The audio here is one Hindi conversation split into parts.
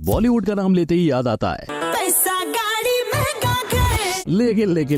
बॉलीवुड का नाम लेते ही याद आता है पैसा गाड़ी महंगा घर।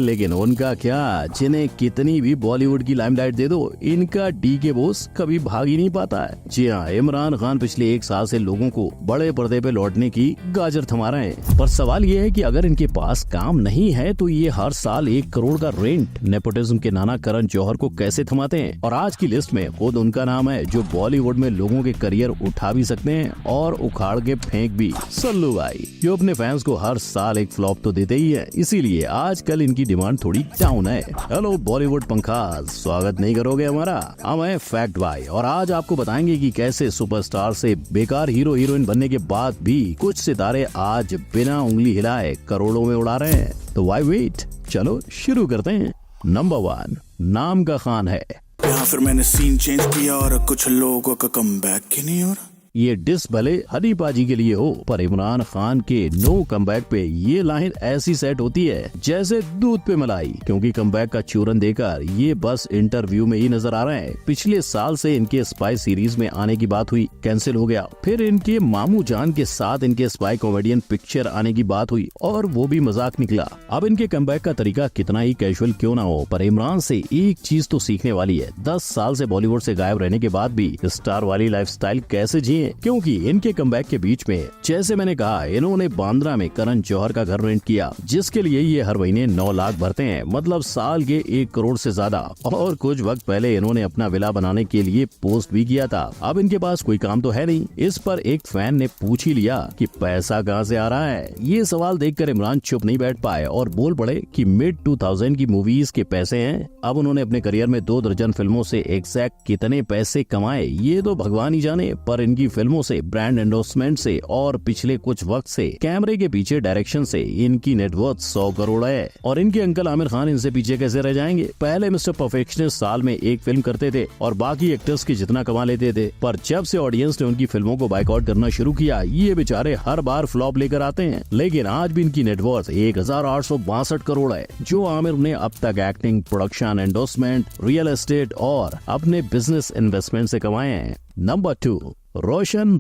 लेकिन उनका क्या, जिन्हें कितनी भी बॉलीवुड की लाइमलाइट दे दो, इनका डी के बोस कभी भाग ही नहीं पाता है। जी हाँ, इमरान खान पिछले 1 साल से लोगों को बड़े पर्दे पे लौटने की गाजर थमा रहे हैं। पर सवाल ये है कि अगर इनके पास काम नहीं है तो ये हर साल 1 करोड़ का रेंट नेपोटिज्म के नाना करण जौहर को कैसे थमाते हैं। और आज की लिस्ट में खुद उनका नाम है, जो बॉलीवुड में लोगों के करियर उठा भी सकते हैं और उखाड़ के फेंक भी। सल्लू भाई, जो अपने फैंस को हर साल एक फ्लॉप तो देते ही है, इसीलिए आजकल इनकी डिमांड थोड़ी डाउन है। हेलो बॉलीवुड पंखास, स्वागत नहीं करोगे हमारा? हम है फैक्ट भाई, और आज आपको बताएंगे कि कैसे सुपरस्टार से बेकार हीरो हीरोइन बनने के बाद भी कुछ सितारे आज बिना उंगली हिलाए करोड़ों में उड़ा रहे हैं। तो वाई वेट, चलो शुरू करते हैं। नंबर 1, नाम का खान है। यहाँ फिर मैंने सीन चेंज किया और कुछ लोगों का कमबैक ही नहीं हो रहा। ये डिस भले हनी पाजी के लिए हो, पर इमरान खान के नो कमबैक पे ये लाइन ऐसी सेट होती है जैसे दूध पे मलाई, क्योंकि कमबैक का चूरन देकर ये बस इंटरव्यू में ही नजर आ रहे हैं। पिछले साल से इनके स्पाई सीरीज में आने की बात हुई, कैंसिल हो गया। फिर इनके मामू जान के साथ इनके स्पाई कॉमेडियन पिक्चर आने की बात हुई और वो भी मजाक निकला। अब इनके कमबैक का तरीका कितना ही कैजुअल क्यों ना हो, पर इमरान से एक चीज तो सीखने वाली है। 10 साल से बॉलीवुड से गायब रहने के बाद भी स्टार वाली लाइफस्टाइल कैसे जिए, क्योंकि इनके कमबैक के बीच में, जैसे मैंने कहा, इन्होंने बांद्रा में करण जौहर का घर रेंट किया, जिसके लिए ये हर महीने 9 लाख भरते हैं, मतलब साल के 1 करोड़ से ज्यादा। और कुछ वक्त पहले इन्होंने अपना विला बनाने के लिए पोस्ट भी किया था। अब इनके पास कोई काम तो है नहीं। इस पर एक फैन ने पूछ ही लिया कि पैसा कहाँ से आ रहा है। ये सवाल देखकर इमरान चुप नहीं बैठ पाए और बोल पड़े कि मिड 2000 की मूवीज के पैसे हैं। अब उन्होंने अपने करियर में 2 दर्जन फिल्मों से एग्जैक्ट कितने पैसे कमाए ये तो भगवान ही जाने, पर इनकी फिल्मों से, ब्रांड एंडोर्समेंट से और पिछले कुछ वक्त से कैमरे के पीछे डायरेक्शन से इनकी नेटवर्थ 100 करोड़ है। और इनके अंकल आमिर खान इनसे पीछे कैसे रह जाएंगे? पहले मिस्टर परफेक्शनिस्ट साल में 1 फिल्म करते थे और बाकी एक्टर्स की जितना कमा लेते थे, पर जब से ऑडियंस ने उनकी फिल्मों को बाइकआउट करना शुरू किया, ये बेचारे हर बार फ्लॉप लेकर आते हैं। लेकिन आज भी इनकी नेटवर्थ 1862 करोड़ है, जो आमिर ने अब तक acting, production, endorsement, real estate और अपने बिजनेस इन्वेस्टमेंट से कमाए हैं। नंबर 2, रोशन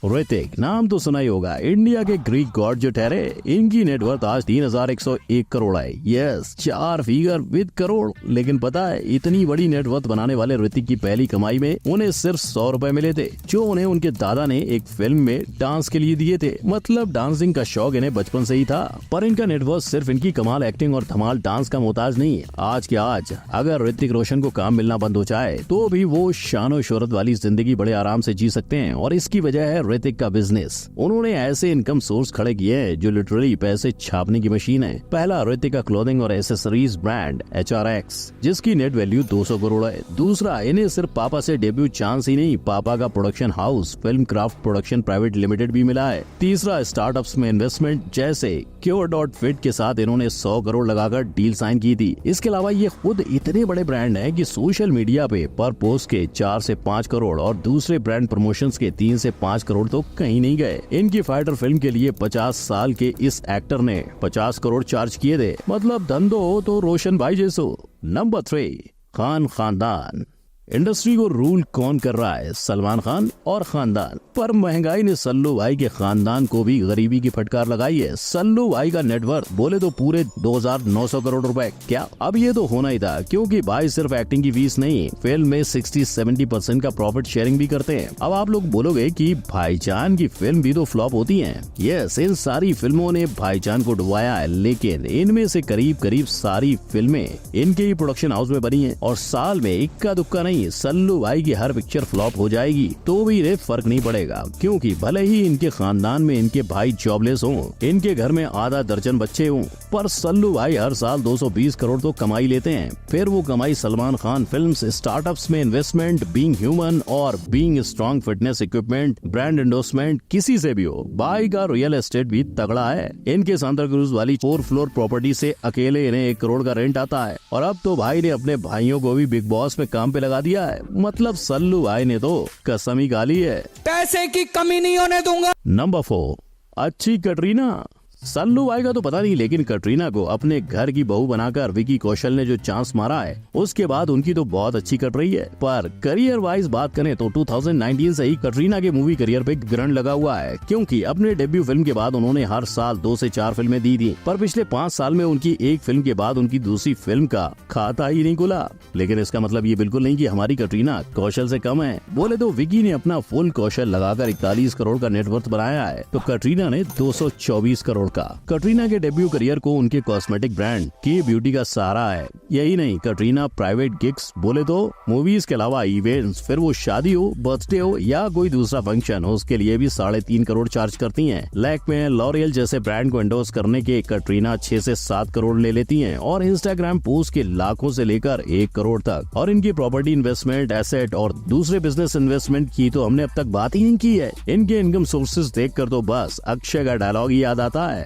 ऋतिक। नाम तो सुना ही होगा, इंडिया के ग्रीक गॉड जो ठहरे। इनकी नेटवर्थ आज 3101 करोड़ है। Yes, 4 figure with crore. लेकिन पता है, इतनी बड़ी नेटवर्थ बनाने वाले ऋतिक की पहली कमाई में उन्हें सिर्फ 100 रुपए मिले थे, जो उन्हें उनके दादा ने एक फिल्म में डांस के लिए दिए थे। मतलब डांसिंग का शौक इन्हें बचपन से ही था। पर इनका नेटवर्थ सिर्फ इनकी कमाल एक्टिंग और धमाल डांस का मोहताज नहीं है। आज के आज अगर ऋतिक रोशन को काम मिलना बंद हो जाए तो भी वो शान और शोहरत वाली जिंदगी बड़े आराम से जी सकते हैं, और इसकी वजह है ऋतिक का बिजनेस। उन्होंने ऐसे इनकम सोर्स खड़े किए हैं जो लिटरली पैसे छापने की मशीन है। पहला, ऋतिक का क्लोथिंग और एसेसरीज ब्रांड HRX, जिसकी नेट वैल्यू 200 करोड़ है। दूसरा, इन्हें सिर्फ पापा से डेब्यू चांस ही नहीं, पापा का production house film craft production private limited भी मिला है। तीसरा, स्टार्टअप्स में इन्वेस्टमेंट, जैसे Cure.fit के साथ इन्होंने 100 करोड़ लगाकर डील साइन की थी। इसके अलावा ये खुद इतने बड़े ब्रांड हैं कि सोशल मीडिया पे पर पोस्ट के 4 से 5 करोड़ और दूसरे ब्रांड प्रमोशंस के 3 से 5 करोड़ तो कहीं नहीं गए। इनकी फाइटर फिल्म के लिए 50 साल के इस एक्टर ने 50 करोड़ चार्ज किए थे। मतलब धंधो हो तो रोशन भाई जैसो। नंबर 3, खान खानदान। इंडस्ट्री को रूल कौन कर रहा है? सलमान खान और खानदान। पर महंगाई ने सल्लू भाई के खानदान को भी गरीबी की फटकार लगाई है। सल्लू भाई का नेटवर्थ बोले तो पूरे 2900 करोड़ रुपए। क्या अब ये तो होना ही था, क्योंकि भाई सिर्फ एक्टिंग की फीस नहीं, फिल्म में 60-70% का प्रॉफिट शेयरिंग भी करते हैं। अब आप लोग बोलोगे कि भाईजान की फिल्म भी तो फ्लॉप होती है। यस, इन सारी फिल्मों ने भाईजान को डुबाया है, लेकिन इनमें से करीब सारी फिल्में इनके ही प्रोडक्शन हाउस में बनी है। और साल में इक्का दुक्का नहीं, सल्लू भाई की हर पिक्चर फ्लॉप हो जाएगी तो भी इन्हें फर्क नहीं पड़ेगा, क्योंकि भले ही इनके खानदान में इनके भाई जॉबलेस हों, इनके घर में आधा दर्जन बच्चे हों, पर सल्लू भाई हर साल 220 करोड़ तो कमाई लेते हैं। फिर वो कमाई सलमान खान फिल्म्स, स्टार्टअप्स में इन्वेस्टमेंट, बीइंग ह्यूमन और being strong fitness equipment, brand endorsement, किसी से भी हो। भाई का रियल एस्टेट भी तगड़ा है। इनके सांता क्रूज वाली 4 फ्लोर प्रॉपर्टी से अकेले इन्हें 1 करोड़ का रेंट आता है। और अब तो भाई ने अपने भाइयों को भी बिग बॉस में काम पे लगा दिया है। मतलब सल्लू भाई ने तो कसम ही गाली है, पैसे की कमी नहीं होने दूंगा। नंबर 4, अच्छी कटरीना। सल्लू भाई का तो पता नहीं, लेकिन कटरीना को अपने घर की बहू बनाकर विकी कौशल ने जो चांस मारा है उसके बाद उनकी तो बहुत अच्छी कट रही है। पर करियर वाइज बात करें तो 2019 से ही कटरीना के मूवी करियर पे ग्रहण लगा हुआ है, क्योंकि अपने डेब्यू फिल्म के बाद उन्होंने हर साल 2 से 4 फिल्में दी थी। पर पिछले 5 साल में उनकी एक फिल्म के बाद उनकी दूसरी फिल्म का खाता ही नहीं खुला। लेकिन इसका मतलब ये बिल्कुल नहीं कि हमारी कटरीना कौशल से कम है। बोले तो विकी ने अपना फुल कौशल लगाकर 41 करोड़ का नेटवर्थ बनाया है, तो कटरीना ने 224 करोड़ का। कटरीना के डेब्यू करियर को उनके कॉस्मेटिक ब्रांड की ब्यूटी का सहारा है। यही नहीं, कटरीना प्राइवेट गिग्स बोले तो मूवीज के अलावा इवेंट्स, फिर वो शादी हो, बर्थडे हो या कोई दूसरा फंक्शन हो, उसके लिए भी 3.5 करोड़ चार्ज करती हैं। लैक्मे, लॉरियल जैसे ब्रांड को एंडोर्स करने के कटरीना 6 से 7 करोड़ ले लेती हैं, और इंस्टाग्राम पोस्ट के लाखों से लेकर 1 करोड़ तक। और इनकी प्रॉपर्टी इन्वेस्टमेंट, एसेट और दूसरे बिजनेस इन्वेस्टमेंट की तो हमने अब तक बात ही नहीं की है। इनके इनकम सोर्सेज देखकर तो बस अक्षय का डायलॉग ही याद आता है।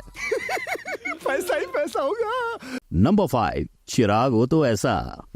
पैसा ही पैसा होगा। नंबर 5, चिराग हो तो ऐसा।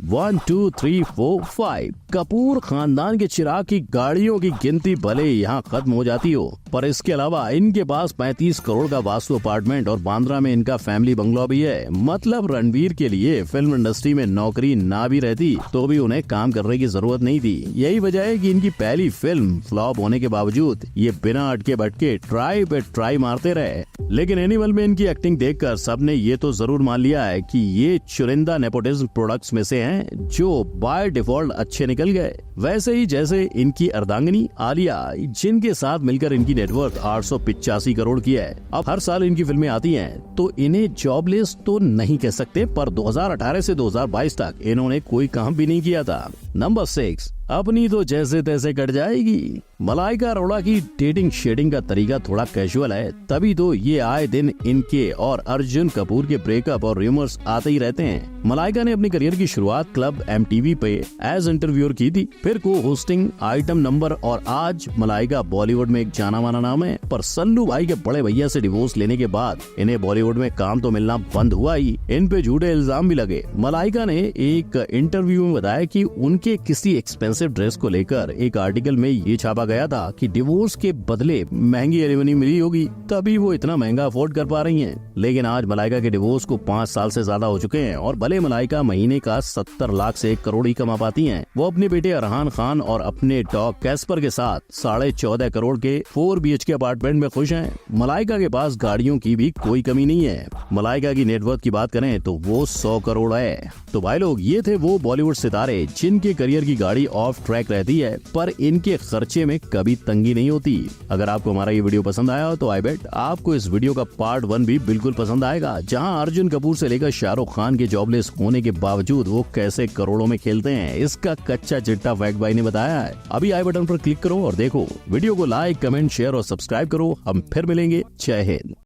1 2 3 4 5 कपूर खानदान के चिराग की गाड़ियों की गिनती भले यहाँ खत्म हो जाती हो, पर इसके अलावा इनके पास 35 करोड़ का वास्तु अपार्टमेंट और बांद्रा में इनका फैमिली बंगलो भी है। मतलब रणवीर के लिए फिल्म इंडस्ट्री में नौकरी ना भी रहती तो भी उन्हें काम करने की जरूरत नहीं थी। यही वजह है कि इनकी पहली फिल्म फ्लॉप होने के बावजूद ये बिना अटके भटके ट्राई पे ट्राई मारते रहे। लेकिन एनिमल में इनकी एक्टिंग देखकर सबने ये तो जरूर मान लिया है कि ये चुनिंदा नेपोटिज्म प्रोडक्ट्स में से हैं जो बाय डिफॉल्ट अच्छे निकल गए। वैसे ही जैसे इनकी अर्धांगिनी आलिया, जिनके साथ मिलकर इनकी नेटवर्थ 885 करोड़ की है। अब हर साल इनकी फिल्में आती हैं तो इन्हें जॉबलेस तो नहीं कह सकते, पर 2018 से 2022 तक इन्होंने कोई काम भी नहीं किया था। नंबर 6, अपनी तो जैसे तैसे कट जाएगी। मलाइका अरोड़ा की डेटिंग शेडिंग का तरीका थोड़ा कैजुअल है, तभी तो ये आए दिन इनके और अर्जुन कपूर के ब्रेकअप और रूमर्स आते ही रहते हैं। मलाइका ने अपनी करियर की शुरुआत क्लब MTV पे एज इंटरव्यूअर की थी, फिर को होस्टिंग, आइटम नंबर, और आज मलाइका बॉलीवुड में एक जाना माना नाम है। पर सल्लू भाई के बड़े भैया से डिवोर्स लेने के बाद इन्हें बॉलीवुड में काम तो मिलना बंद हुआ ही, इन पे झूठे इल्जाम भी लगे। मलाइका ने एक इंटरव्यू में बताया कि उनके किसी एक्सपेंसिव ड्रेस को लेकर एक आर्टिकल में ये छापा गया था कि डिवोर्स के बदले महंगी एलिमनी मिली होगी, तभी वो इतना महंगा अफोर्ड कर पा रही हैं। लेकिन आज मलाइका के डिवोर्स को 5 साल से ज्यादा हो चुके हैं, और भले मलाइका महीने का 70 लाख से 1 करोड़ ही कमा पाती हैं, वो अपने बेटे अरहान खान और अपने डॉग कैस्पर के साथ 14.5 करोड़ के 4 BHK अपार्टमेंट में खुश हैं। मलाइका के पास गाड़ियों की भी कोई कमी नहीं है। मलाइका की नेटवर्थ की बात करें तो वो 100 करोड़ है। तो भाई लोग, ये थे वो बॉलीवुड सितारे जिनके करियर की गाड़ी ऑफ ट्रैक रहती है, पर इनके खर्चे में कभी तंगी नहीं होती। अगर आपको हमारा ये वीडियो पसंद आया तो आई बेट आपको इस वीडियो का पार्ट 1 भी बिल्कुल पसंद आएगा, जहां अर्जुन कपूर से लेकर शाहरुख खान के जॉबलेस होने के बावजूद वो कैसे करोड़ों में खेलते हैं। इसका कच्चा चिट्टा फैक्ट भाई ने बताया है। अभी आई बटन पर क्लिक करो और देखो वीडियो को। लाइक, कमेंट, शेयर और सब्सक्राइब करो। हम फिर मिलेंगे। जय हिंद।